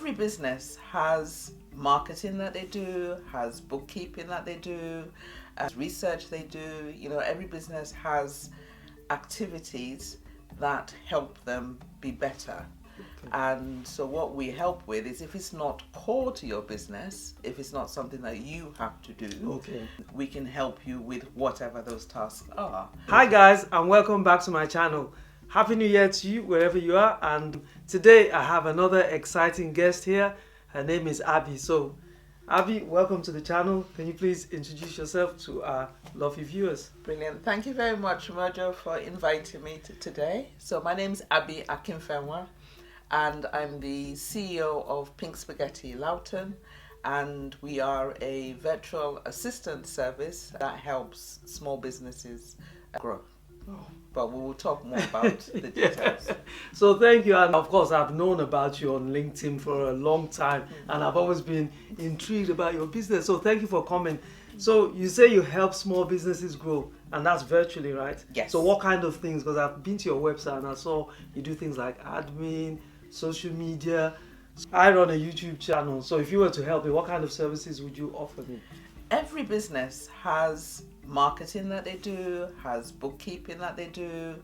every business has marketing that they do, has bookkeeping that they do, has research they do. Every business has activities that help them be better. Okay. And so what we help with is, if it's not core to your business, if it's not something that you have to do, Okay. we can help you with whatever those tasks are. Hi guys, and welcome back to my channel. Happy New Year to you wherever you are, and today I have another exciting guest here. Her name is Abbie. So Abbie, welcome to the channel. Can you please introduce yourself to our lovely viewers? Brilliant. Thank you very much, MOJO, for inviting me today. So my name's Abbie Akinfenwa, and I'm the CEO of Pink Spaghetti Loughton, and we are a virtual assistant service that helps small businesses grow. Oh. But we will talk more about the details. Yeah. So thank you, and of course I've known about you on LinkedIn for a long time, and I've always been intrigued about your business. So thank you for coming. So you say you help small businesses grow, and that's virtually, right? Yes. So what kind of things? Because I've been to your website and I saw you do things like admin, social media. I run a YouTube channel, so if you were to help me, what kind of services would you offer me? Every business has marketing that they do, has bookkeeping that they do,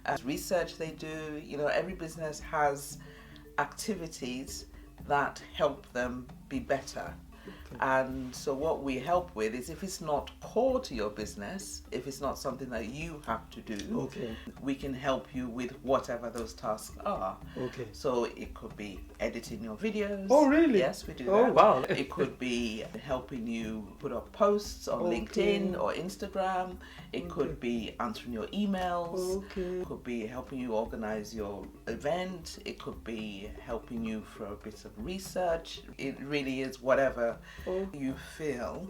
has research they do. Every business has activities that help them be better. Okay. And so what we help with is, if it's not core to your business, if it's not something that you have to do, Okay. we can help you with whatever those tasks are. Okay. So it could be editing your videos. Oh, really? Yes, we do Oh, that. wow. It could be helping you put up posts on LinkedIn or Instagram. It could be answering your emails. Okay. It could be helping you organize your event. It could be helping you for a bit of research. It really is whatever you feel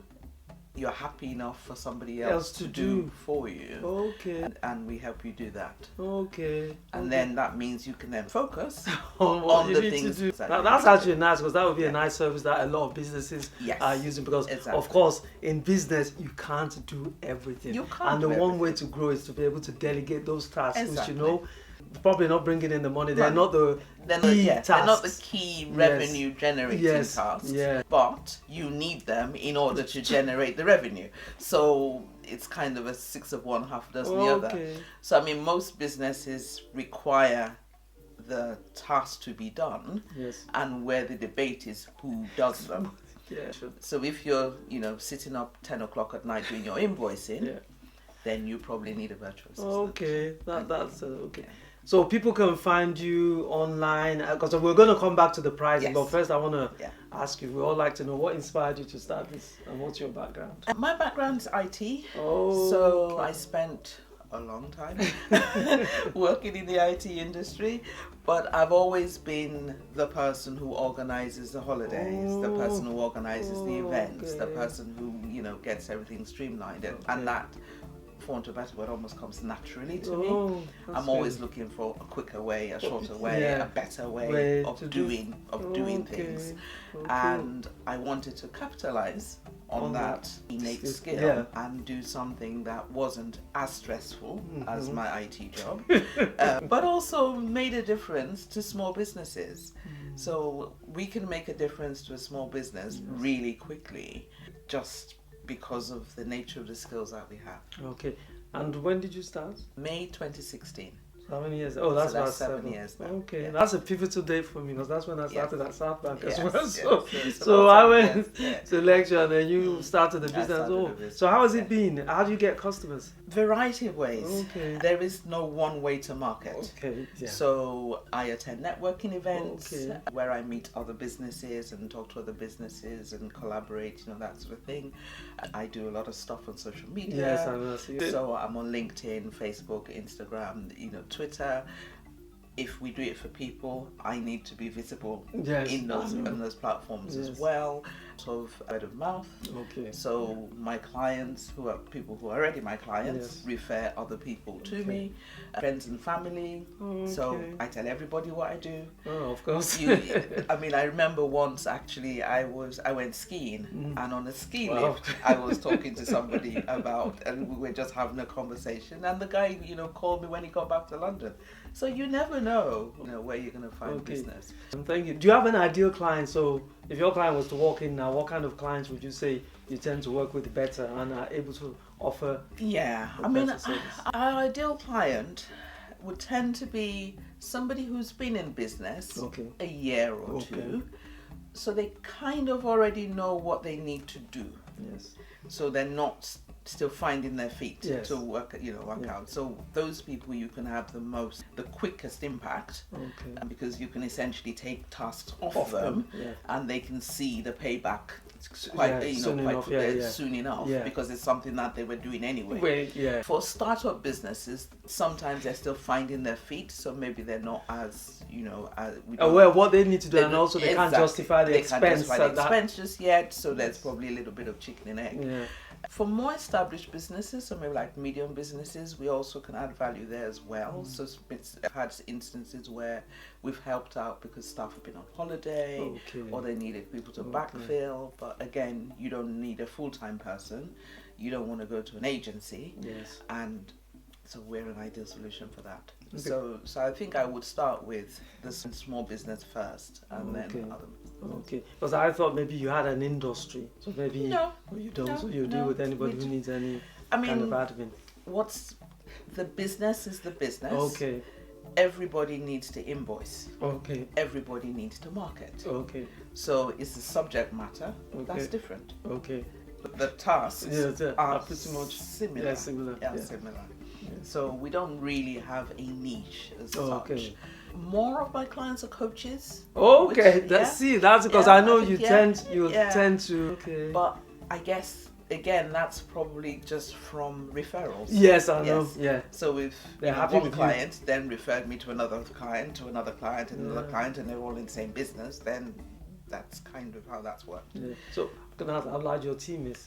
you're happy enough for somebody else to do for you. Okay. And we help you do that. Okay. And then that means you can then focus on what on you the need things to do. that Now, you that's need to actually do. nice, because that would be a Yeah. nice service that a lot of businesses Yes. are using, because Exactly. of course in business you can't do everything. You can't and the do one way to grow is to be able to delegate those tasks, Exactly. which probably not bringing in the money. They're not the They're key not, they're not the tasks. key Yes. revenue generating Yes. tasks, Yeah. but you need them in order to generate the revenue. So it's kind of a six of one, half a dozen the other. Okay. So most businesses require the task to be done, Yes. and where the debate is who does them. Yeah. Sure. So if you're, sitting up 10 o'clock at night doing your invoicing, Yeah. then you probably need a virtual assistant. Okay. That's okay. So people can find you online, because we're going to come back to the pricing. Yes. But first, I want to Yeah. ask you. We all like to know what inspired you to start this, and what's your background? My background's IT, Oh, so okay. I spent a long time working in the IT industry, but I've always been the person who organizes the holidays, the person who organizes the events, the okay. person who gets everything streamlined, and that, for want of a better word, almost comes naturally to me. That's I'm always good. looking for a quicker way, a shorter way, Yeah. a better way Way of to do- doing things. Okay. And I wanted to capitalize on that innate skill, yeah. and do something that wasn't as stressful as my IT job, but also made a difference to small businesses. So we can make a difference to a small business really quickly, just because of the nature of the skills that we have. Okay. And when did you start? May 2016. How many years? Oh, that's So about that's 7 years now. Okay, Yeah. that's a pivotal date for me, because that's when I started at South Bank as Yes, well. yes, So, yes, so about I 7 went years, yeah. to lecture, and then you started the business. started Oh, the business, so how has yeah. it been? How do you get customers? Variety of ways. Okay. There is no one way to market. Okay, yeah. So I attend networking events Okay. where I meet other businesses and talk to other businesses and collaborate, that sort of thing. I do a lot of stuff on social media. Yes, I know. See. So I'm on LinkedIn, Facebook, Instagram, Twitter. If we do it for people, I need to be visible Yes, in I know. those platforms Yes. as well. Sort of word of mouth. Okay. So my clients, who are people who are already my clients, Yes. refer other people to Okay. me, friends and family. So Okay. I tell everybody what I do. Oh, of course. I remember once actually I went skiing, and on a ski Wow. lift I was talking to somebody and we were just having a conversation, and the guy called me when he got back to London. So you never know, where you're going to find Okay. business. Thank you. Do you have an ideal client? So if your client was to walk in now, what kind of clients would you say you tend to work with better and are able to offer Yeah, a I mean, better service? our ideal client would tend to be somebody who's been in business Okay. a year or Okay. two, so they kind of already know what they need to do. Yes. So they're not still finding their feet Yes. to work Yeah. out. So those people you can have the quickest impact, Okay. because you can essentially take tasks off Off them, yeah. and they can see the payback Soon enough, yeah. soon enough, Yeah. because it's something that they were doing anyway. Yeah. For startup businesses, sometimes they're still finding their feet, so maybe they're not as we don't- Aware of what they need to do, and they- also they can't exactly. justify the They can't expense. justify the at that. expense just yet, so there's probably a little bit of chicken and egg. Yeah. For more established businesses, so maybe like medium businesses, we also can add value there as well. So I've had instances where we've helped out because staff have been on holiday, Okay. or they needed people to Okay. backfill. But again, you don't need a full-time person. You don't want to go to an agency, Yes. and so we're an ideal solution for that. Okay. So I think I would start with the small business first, and Okay. then other. Okay. Because I thought maybe you had an industry, so maybe No, you don't. no, so you no, deal with anybody we who do- needs any I kind of mean, admin. what's the business is the business. Okay. Everybody needs to invoice. Okay. Everybody needs to market. Okay. So it's the subject matter that's Okay. different. Okay. But the tasks Yes, yeah, are are pretty much similar. Yeah, similar. Yeah, Yeah. similar. So we don't really have a niche as such. Okay. More of my clients are coaches. Okay. which- That's because Yeah, I know I think, you yeah, tend to. Okay. But I guess again that's probably just from referrals. Yes, I know. Yes. Yeah. So if They're happy one with you. client then referred me to another client, and another Yeah. client, and they're all in the same business, then that's kind of how that's worked. Yeah. So, can I ask how large your team is?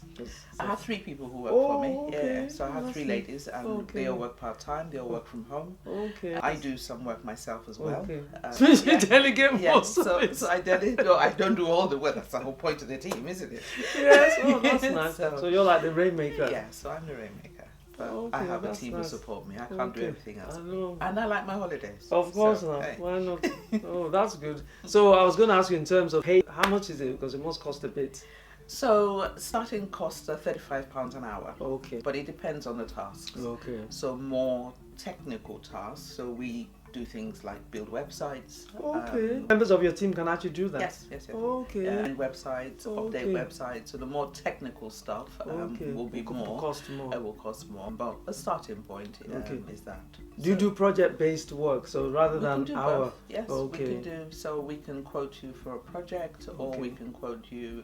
I have 3 people who work Oh, for me. okay. Yeah, so I have That's 3 nice. ladies, and Okay. they all work part time. They all work from home. Okay. I do some work myself as well. Okay. Uh, So you yeah. delegate Yeah, most of so it. I did. No, I don't do all the work. That's the whole point of the team, isn't it? Yes. Oh, that's nice. So- So you're like the rainmaker. Yeah, so I'm the rainmaker. But Okay, I have a that's team nice. to support me. I can't do Okay. everything else. I know. And I like my holidays. Of course So, not. hey. Why not? Oh, that's good. So I was going to ask you in terms of pay, how much is it? Because it must cost a bit. So starting costs are £35 an hour, Okay. but it depends on the tasks. Okay. So more technical tasks. So we do things like build websites. Okay. Members of your team can actually do that. Yes. Okay. And websites, update Okay. websites. So the more technical stuff Okay. will be more. Cost more. It will cost more. But a starting point Okay. is that. Do you do project-based work? So rather We can than do hour. both. Yes, Okay. we can do. So we can quote you for a project, or Okay. we can quote you.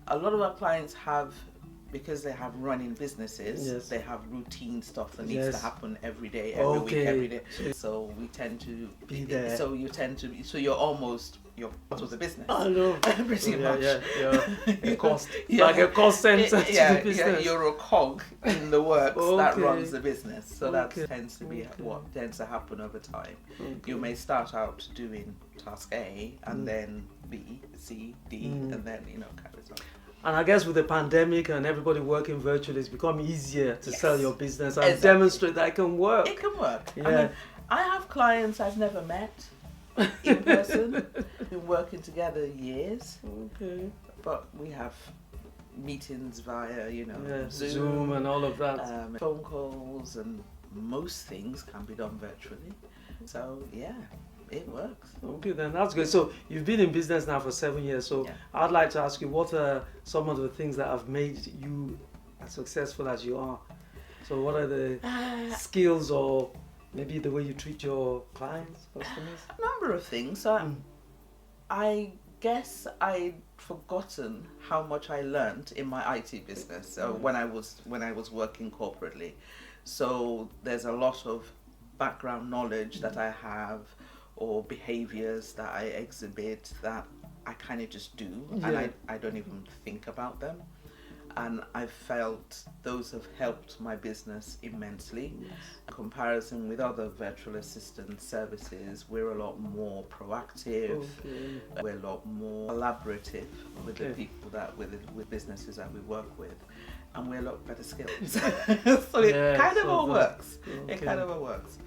A lot of our clients have, because they have running businesses, Yes. they have routine stuff that needs Yes. to happen every day, every Okay. week, every day. So we tend to Be there. So you tend to be. So you're part of the business. I know. Pretty yeah, much. Yeah. A cost. Yeah. Like a cost center to Yeah, the business. you're a cog in the works that Okay. runs the business. So that Okay. tends to be Okay. what tends to happen over time. Okay. You may start out doing task A, and then B, C, D, and then carries on. And I guess with the pandemic and everybody working virtually, it's become easier to Yes. sell your business and Exactly. demonstrate that it can work. It can work. Yeah. I mean, I have clients I've never met in person. Been working together years, Okay. but we have meetings via, Yeah, Zoom, Zoom and all of that. phone calls, and most things can be done virtually. So yeah, it works. Okay, then that's good. So you've been in business now for 7 years. So Yeah. I'd like to ask you, what are some of the things that have made you as successful as you are? So what are the skills, or maybe the way you treat your clients, customers? A number of things. I guess I'd forgotten how much I learned in my IT business when I was working corporately. So there's a lot of background knowledge that I have, or behaviors that I exhibit that I kind of just do, and Yeah. I don't even think about them. and I felt those have helped my business immensely. Yes. In comparison with other virtual assistant services, we're a lot more proactive. Okay. We're a lot more collaborative with the Okay. people with businesses that we work with, and we're a lot better skilled. So it Yeah, kind of so all works. Okay. It kind of all works.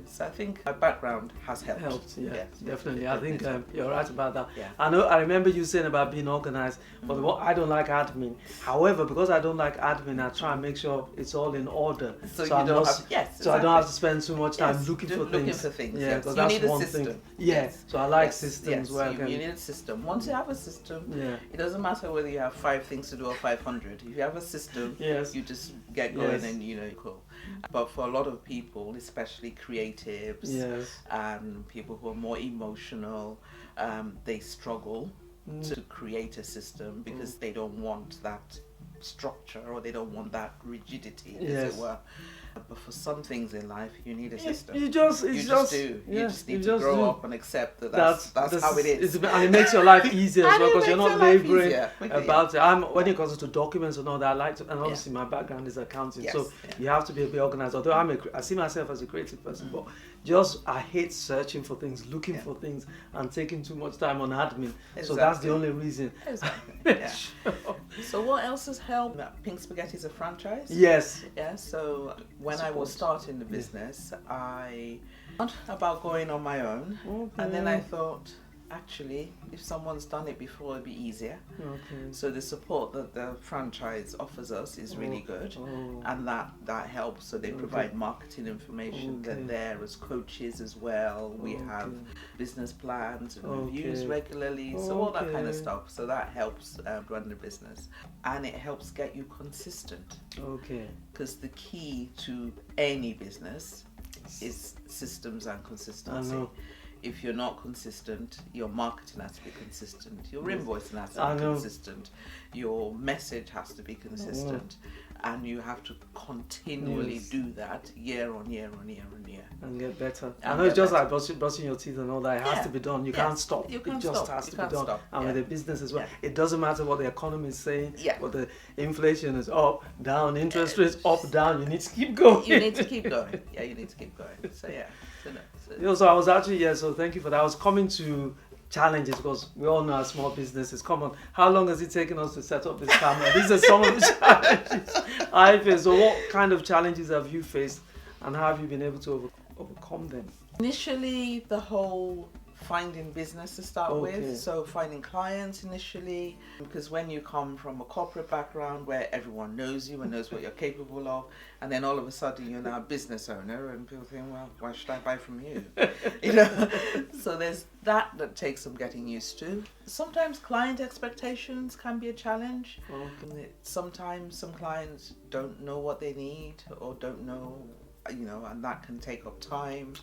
So I think my background has helped. Yeah, definitely. it I think you're right about that. Yeah. I remember you saying about being organized, but what I don't like admin. However, because I don't like admin, I try and make sure it's all in order. So you I'm don't not, have so I exactly. don't have to spend too much time Yes, looking looking for things. Yeah, yes. because You that's need a one system. thing. Yeah, Yes. so I like Yes, systems yes. where I you can. need a system. Once you have a system, Yeah. it doesn't matter whether you have 5 things to do or 500. If you have a system, Yes. you just get going Yes. and cool. But for a lot of people, especially creatives Yes. and people who are more emotional, they struggle to create a system because they don't want that structure or they don't want that rigidity, as Yes. it were. But for some things in life, you need a system. You just do. Yeah, You just need to grow do. up and accept that that's how it is. And it makes your life easier as And well it because you're makes not your life laboring easier. about it. When it comes to documents and all that, I like to, and obviously my background is accounting, Yes, so yeah. you have to be a bit organized. Although I see myself as a creative person, but I hate searching for things, looking for things, and taking too much time on admin. So that's the Exactly. only reason. Exactly. Yeah. So what else has helped? Pink Spaghetti is a franchise. Yes. Yeah. So when I was starting the business, I thought about going on my own, and then I thought, actually, if someone's done it before, it'd be easier. Okay. So the support that the franchise offers us is really good, and that helps. So they provide marketing information. They're there as coaches as well. We have business plans and reviews regularly, so all that kind of stuff. So that helps run the business, and it helps get you consistent. Okay. Because the key to any business is systems and consistency. If you're not consistent, your marketing has to be consistent, your invoicing has to be consistent, your message has to be consistent, and you have to continually do that year on year on year on year. And get better. And I know it's just better. like brushing your teeth and all that. It has to be done. You can't stop. You can't it just stop. has You to be can't done. stop. And with the business as well, it doesn't matter what the economy is saying. Yeah. What the inflation is up, down, interest rates up, down. You need to keep going. You need to keep going. Yeah, you need to keep going. So yeah. So I was actually so thank you for that. I was coming to challenges because we all know our small businesses. Come on, how long has it taken us to set up this camera? These are some of the challenges I face. So what kind of challenges have you faced, and how have you been able to overcome them? Initially, the whole finding business to start with, so finding clients initially, because when you come from a corporate background where everyone knows you and knows what you're capable of, and then all of a sudden you're now a business owner and people think, well, why should I buy from you? So there's that takes some getting used to. Sometimes client expectations can be a challenge. Sometimes some clients don't know what they need or don't know, and that can take up time.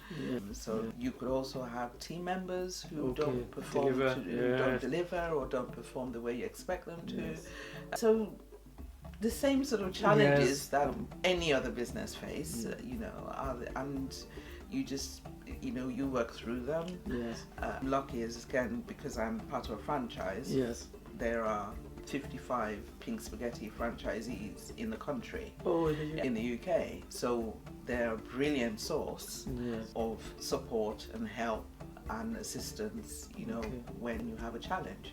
So you could also have team members who don't perform, don't deliver or don't perform the way you expect them to. So the same sort of challenges that any other business face, and you just, you work through them. I'm lucky again because I'm part of a franchise. There are 55 Pink Spaghetti franchisees in the country, in the UK. So they're a brilliant source of support and help and assistance, when you have a challenge.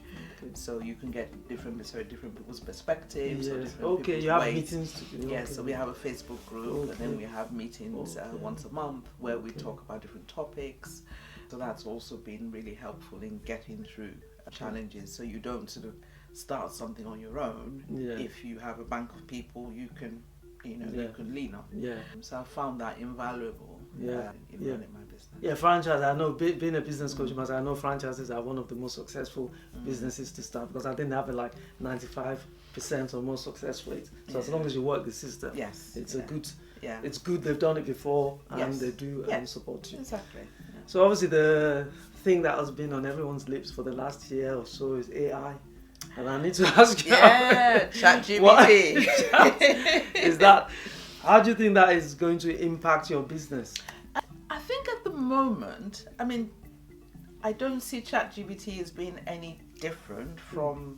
So you can get different people's perspectives. Or different people's you have ways. meetings to do. So we have a Facebook group, and then we have meetings once a month where we talk about different topics. So that's also been really helpful in getting through challenges. So you don't sort of start something on your own. If you have a bank of people you can you can lean on. So I found that invaluable in running my business. Franchise, I know being a business coach, I know franchises are one of the most successful businesses to start because I think they have like 95% or more success rate. So as long as you work the system, it's a good. It's good they've done it before and they do support you. Exactly. So obviously the thing that has been on everyone's lips for the last year or so is AI. And I need to ask you, ChatGPT. Is that, how do you think that is going to impact your business? I think at the moment, I don't see ChatGPT as being any different from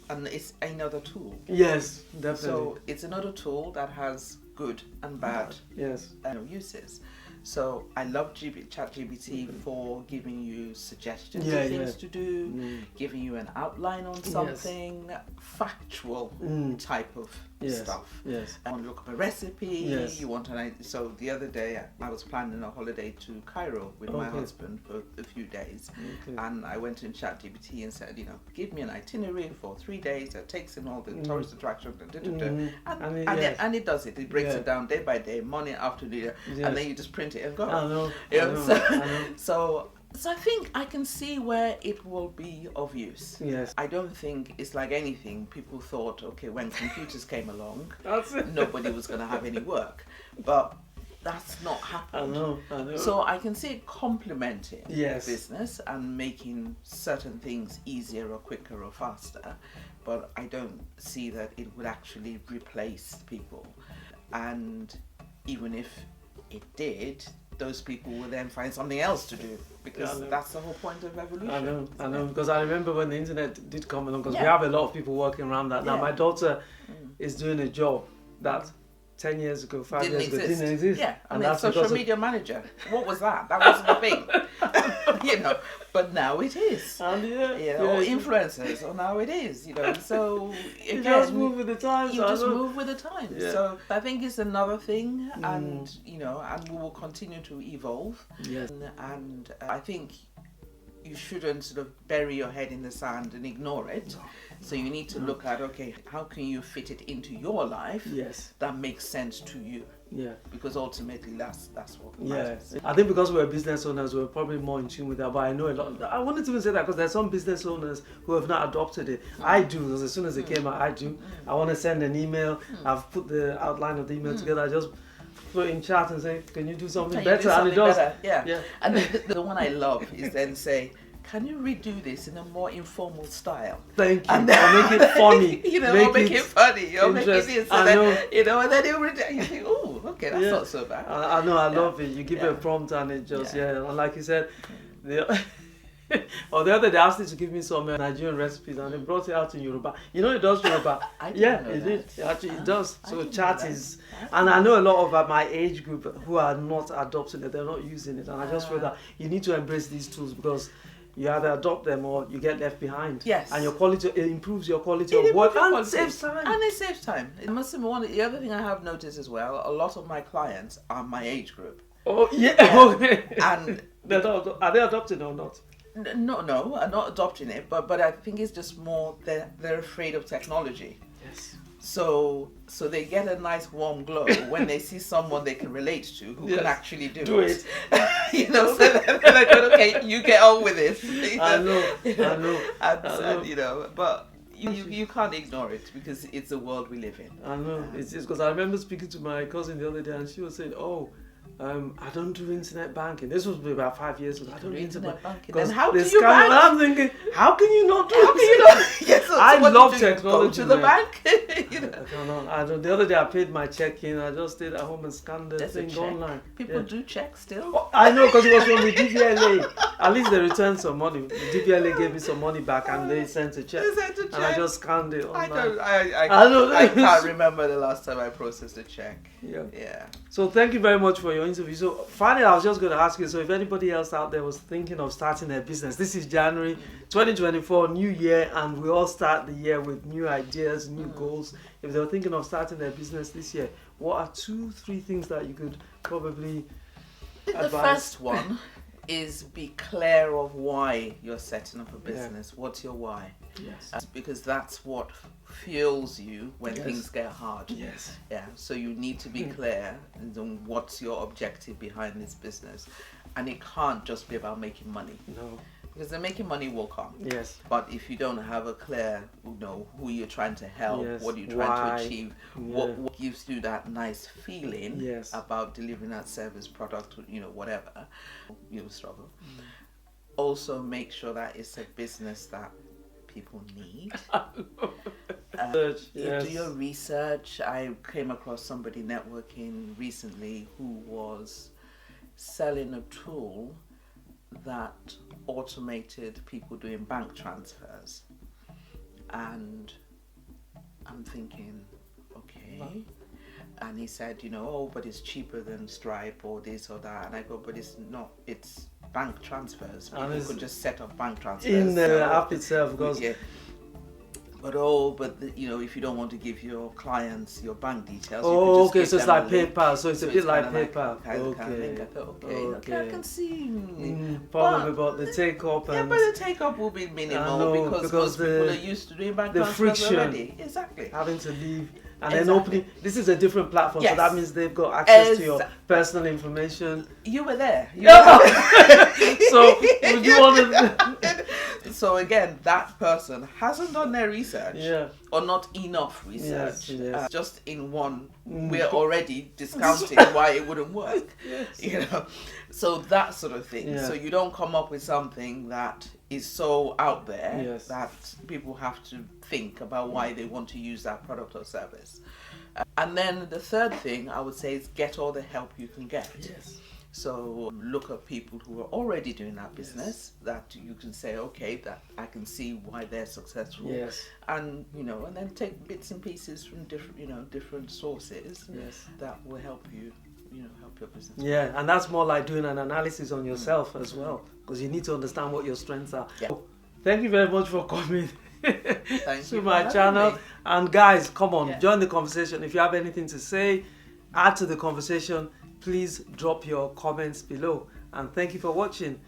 and it's another tool. Yes, definitely. So it's another tool that has good and bad yes. Uses. So I love ChatGPT for giving you suggestions Yeah, of things yeah. to do, giving you an outline on something, factual type of stuff. Yes. I want to look up a recipe. Yes. You want an So the other day I was planning a holiday to Cairo with my husband for a few days, and I went in ChatGPT and said, give me an itinerary for 3 days that takes in all the tourist attractions, and it does it. It breaks it down day by day, morning, afternoon, and then you just print it and go. I know. So I think I can see where it will be of use. Yes. I don't think it's like anything. People thought, okay, when computers came along, That's it. nobody was going to have any work. But that's not happened. I know. So I can see it complementing Yes. business and making certain things easier or quicker or faster. But I don't see that it would actually replace people. And even if it did, those people will then find something else to do, because that's the whole point of evolution. I know, because I remember when the internet did come along, because we have a lot of people working around that. Now my daughter is doing a job that 10 years ago, 5 years ago didn't exist. Yeah, and that's social media manager. What was that? That wasn't a thing. But now it is. And or influencers, or now it is. So you just move with the times. You just move with the times. Yeah. So I think it's another thing, and and we will continue to evolve. Yes. And I think you shouldn't sort of bury your head in the sand and ignore it. No. So you need to look at, okay, how can you fit it into your life that makes sense to you? Yeah. Because ultimately that's what matters. I think because we're business owners, we're probably more in tune with that. But I know a lot. I wanted to even say that because there's some business owners who have not adopted it. I do, because as soon as it came out, I do. I want to send an email. I've put the outline of the email together. I just put in chat and say, can you do something better? And it does. Yeah. And the one I love is then say, can you redo this in a more informal style? Thank you. And then, make it funny. Make it funny. Or make it this. And then they'll read it and you think, oh, okay, that's not so bad. I know, I love it. You give it a prompt and it just, and like you said, the other day I asked it to give me some Nigerian recipes and they brought it out in Yoruba. It does Yoruba. I didn't know it that. did. Actually, it does. So chat is, and I know a lot of my age group who are not adopting it, they're not using it. And I just feel that you need to embrace these tools, because you either adopt them or you get left behind. Yes. And it improves your quality of work and saves time. And it saves time. It must be the other thing I have noticed as well, a lot of my clients are my age group. Oh, yeah. And are they adopting or not? No, I'm not adopting it, but I think it's just more they're afraid of technology. Yes. So they get a nice warm glow when they see someone they can relate to who can actually do it. So then they're like, okay, you get on with it. I know. And but you can't ignore it, because it's the world we live in. I know. It's because I remember speaking to my cousin the other day, and she was saying, I don't do internet banking. This was about 5 years ago. I don't do internet banking. Then how do you bank? And I'm thinking, how can you not do it? I love technology. Go to the bank. I don't know. The other day I paid my check in. I just stayed at home and scanned the thing online. People do checks still. I know, because it was from the DVLA. At least they returned some money. The DVLA gave me some money back and they sent a check. And I just scanned it online. I can't remember the last time I processed a check. Yeah. So thank you very much for your interview. So finally, I was just going to ask you, so if anybody else out there was thinking of starting their business, this is January 2024, new year, and we all start the year with new ideas, new goals. If they were thinking of starting their business this year, what are 2-3 things that you could probably advise? The first one is be clear of why you're setting up a business. What's your why? Yes. Because that's what fuels you when things get hard. Yes. Yeah. So you need to be clear on what's your objective behind this business, and it can't just be about making money. No. Because the making money will come. Yes. But if you don't have a clear, who you're trying to help, what you're trying to achieve, what gives you that nice feeling about delivering that service, product, whatever, you'll struggle. Also, make sure that it's a business that people need. Do your research. I came across somebody networking recently who was selling a tool that automated people doing bank transfers, and I'm thinking, okay. And he said, oh, but it's cheaper than Stripe or this or that. And I go, but it's not. It's bank transfers. People could just set up bank transfers in the app itself, because but if you don't want to give your clients your bank details, so it's like PayPal. So it's a bit like PayPal. Okay, I can see. Probably, but the take up. But the take up will be minimal because most people are used to doing bank transfers already. Exactly. Having to leave. And then opening, this is a different platform, so that means they've got access to your personal information. You were there. So, would you want to... So again, that person hasn't done their research, or not enough research. Yes. Just in one, we're already discounting why it wouldn't work. So that sort of thing. So you don't come up with something that is so out there that people have to think about why they want to use that product or service. And then the third thing I would say is get all the help you can get. So look at people who are already doing that business that you can say, okay, that I can see why they're successful. And and then take bits and pieces from different sources that will help you. Help your business. And that's more like doing an analysis on yourself as well, because you need to understand what your strengths are. Thank you very much for coming to my channel. And guys, come on, join the conversation. If you have anything to say, add to the conversation, please drop your comments below. And thank you for watching.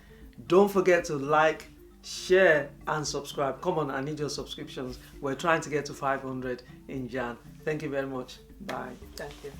Don't forget to like, share and subscribe. Come on, I need your subscriptions. We're trying to get to 500 in Jan. Thank you very much. Bye. Thank you.